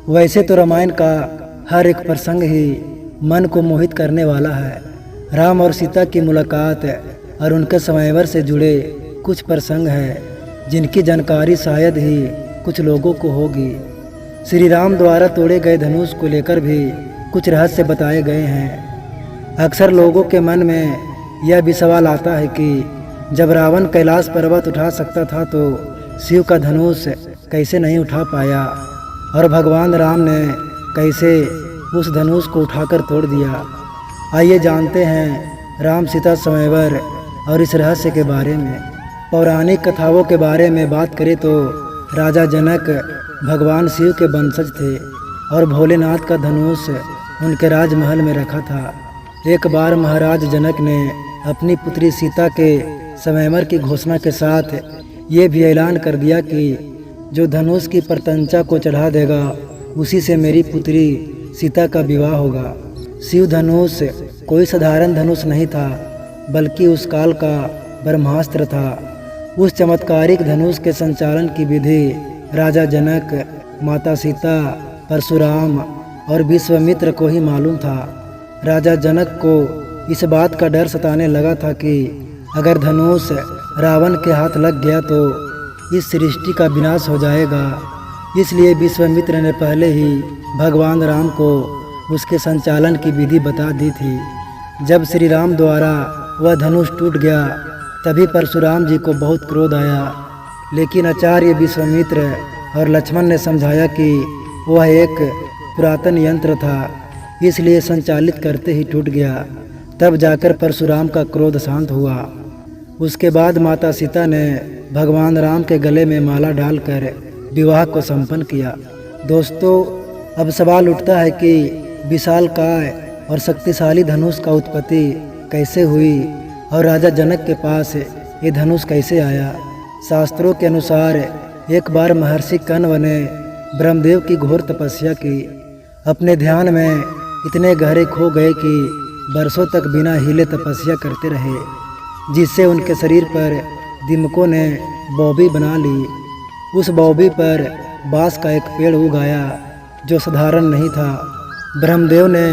वैसे तो रामायण का हर एक प्रसंग ही मन को मोहित करने वाला है। राम और सीता की मुलाकात और उनके स्वयंवर से जुड़े कुछ प्रसंग हैं जिनकी जानकारी शायद ही कुछ लोगों को होगी। श्री राम द्वारा तोड़े गए धनुष को लेकर भी कुछ रहस्य बताए गए हैं। अक्सर लोगों के मन में यह भी सवाल आता है कि जब रावण कैलाश पर्वत उठा सकता था तो शिव का धनुष कैसे नहीं उठा पाया, और भगवान राम ने कैसे उस धनुष को उठाकर तोड़ दिया। आइए जानते हैं राम सीता स्वयंवर और इस रहस्य के बारे में। पौराणिक कथाओं के बारे में बात करें तो राजा जनक भगवान शिव के वंशज थे और भोलेनाथ का धनुष उनके राजमहल में रखा था। एक बार महाराज जनक ने अपनी पुत्री सीता के स्वयंवर की घोषणा के साथ ये भी ऐलान कर दिया कि जो धनुष की प्रत्यंचा को चढ़ा देगा उसी से मेरी पुत्री सीता का विवाह होगा। शिव धनुष कोई साधारण धनुष नहीं था, बल्कि उस काल का ब्रह्मास्त्र था। उस चमत्कारिक धनुष के संचालन की विधि राजा जनक, माता सीता, परशुराम और विश्वामित्र को ही मालूम था। राजा जनक को इस बात का डर सताने लगा था कि अगर धनुष रावण के हाथ लग गया तो इस सृष्टि का विनाश हो जाएगा। इसलिए विश्वामित्र ने पहले ही भगवान राम को उसके संचालन की विधि बता दी थी। जब श्री राम द्वारा वह धनुष टूट गया तभी परशुराम जी को बहुत क्रोध आया, लेकिन आचार्य विश्वामित्र और लक्ष्मण ने समझाया कि वह एक पुरातन यंत्र था, इसलिए संचालित करते ही टूट गया। तब जाकर परशुराम का क्रोध शांत हुआ। उसके बाद माता सीता ने भगवान राम के गले में माला डालकर विवाह को संपन्न किया। दोस्तों, अब सवाल उठता है कि विशालकाय और शक्तिशाली धनुष का उत्पत्ति कैसे हुई और राजा जनक के पास ये धनुष कैसे आया। शास्त्रों के अनुसार एक बार महर्षि कण्व ने ब्रह्मदेव की घोर तपस्या की। अपने ध्यान में इतने गहरे खो गए कि बरसों तक बिना हिले तपस्या करते रहे, जिससे उनके शरीर पर दीमकों ने बौबी बना ली। उस बौबी पर बांस का एक पेड़ उगाया जो साधारण नहीं था। ब्रह्मदेव ने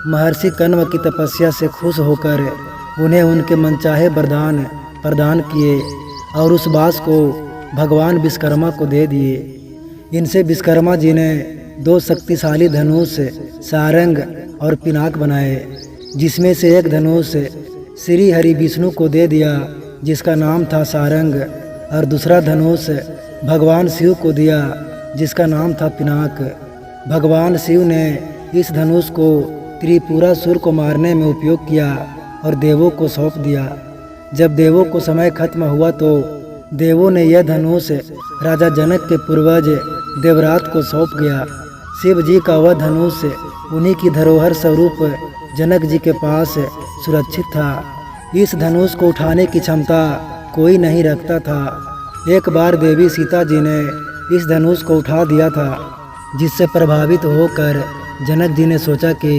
महर्षि कण्व की तपस्या से खुश होकर उन्हें उनके मनचाहे वरदान प्रदान किए और उस बांस को भगवान विश्वकर्मा को दे दिए। इनसे विश्वकर्मा जी ने दो शक्तिशाली धनुष सारंग और पिनाक बनाए, जिसमें से एक धनुष श्री हरि विष्णु को दे दिया जिसका नाम था सारंग, और दूसरा धनुष भगवान शिव को दिया जिसका नाम था पिनाक। भगवान शिव ने इस धनुष को त्रिपुरासुर को मारने में उपयोग किया और देवों को सौंप दिया। जब देवों को समय खत्म हुआ तो देवों ने यह धनुष राजा जनक के पूर्वज देवरात को सौंप गया। शिव जी का वह धनुष उन्हीं की धरोहर स्वरूप जनक जी के पास सुरक्षित था। इस धनुष को उठाने की क्षमता कोई नहीं रखता था। एक बार देवी सीता जी ने इस धनुष को उठा दिया था, जिससे प्रभावित होकर जनक जी ने सोचा कि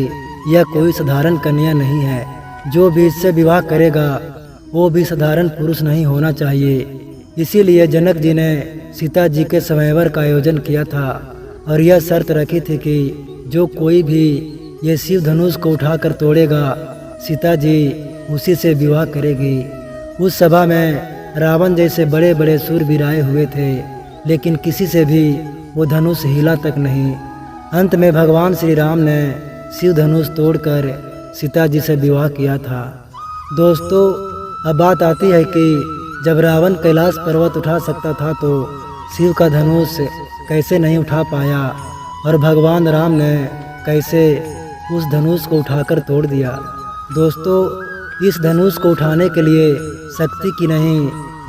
यह कोई साधारण कन्या नहीं है, जो भी इससे विवाह करेगा वो भी साधारण पुरुष नहीं होना चाहिए। इसीलिए जनक जी ने सीता जी के स्वयंवर का आयोजन किया था और यह शर्त रखी थी कि जो कोई भी ये शिव धनुष को उठाकर तोड़ेगा सीता जी उसी से विवाह करेगी। उस सभा में रावण जैसे बड़े बड़े शूरवीर आए हुए थे, लेकिन किसी से भी वो धनुष हिला तक नहीं। अंत में भगवान श्री राम ने शिव धनुष तोड़कर सीता जी से विवाह किया था। दोस्तों, अब बात आती है कि जब रावण कैलाश पर्वत उठा सकता था तो शिव का धनुष कैसे नहीं उठा पाया, और भगवान राम ने कैसे उस धनुष को उठाकर तोड़ दिया। दोस्तों, इस धनुष को उठाने के लिए शक्ति की नहीं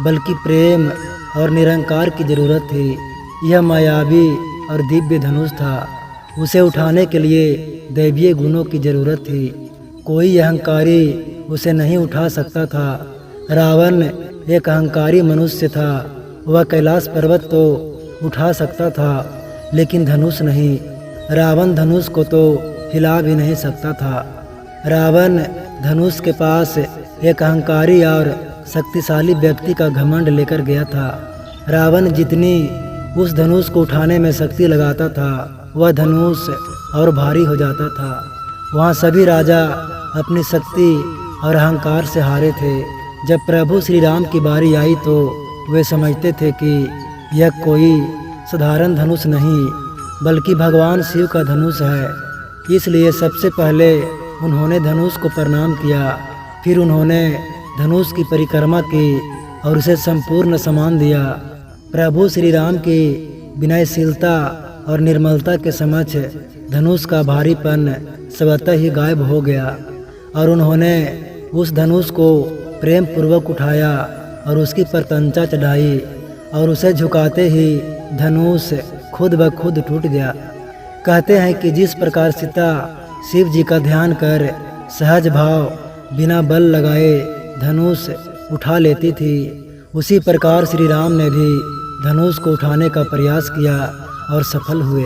बल्कि प्रेम और निरंकार की जरूरत थी। यह मायावी और दिव्य धनुष था। उसे उठाने के लिए दैवीय गुणों की जरूरत थी। कोई अहंकारी उसे नहीं उठा सकता था। रावण एक अहंकारी मनुष्य था। वह कैलाश पर्वत तो उठा सकता था, लेकिन धनुष नहीं। रावण धनुष को तो हिला भी नहीं सकता था। रावण धनुष के पास एक अहंकारी और शक्तिशाली व्यक्ति का घमंड लेकर गया था। रावण जितनी उस धनुष को उठाने में शक्ति लगाता था वह धनुष और भारी हो जाता था। वहाँ सभी राजा अपनी शक्ति और अहंकार से हारे थे। जब प्रभु श्री राम की बारी आई तो वे समझते थे कि यह कोई साधारण धनुष नहीं बल्कि भगवान शिव का धनुष है। इसलिए सबसे पहले उन्होंने धनुष को प्रणाम किया। फिर उन्होंने धनुष की परिक्रमा की और उसे संपूर्ण सम्मान दिया। प्रभु श्री राम की विनयशीलता और निर्मलता के समक्ष धनुष का भारीपन स्वतः ही गायब हो गया और उन्होंने उस धनुष को प्रेम पूर्वक उठाया और उसकी प्रतंचा चढ़ाई और उसे झुकाते ही धनुष खुद ब खुद टूट गया। कहते हैं कि जिस प्रकार सीता शिव जी का ध्यान कर सहज भाव बिना बल लगाए धनुष उठा लेती थी, उसी प्रकार श्री राम ने भी धनुष को उठाने का प्रयास किया और सफल हुए।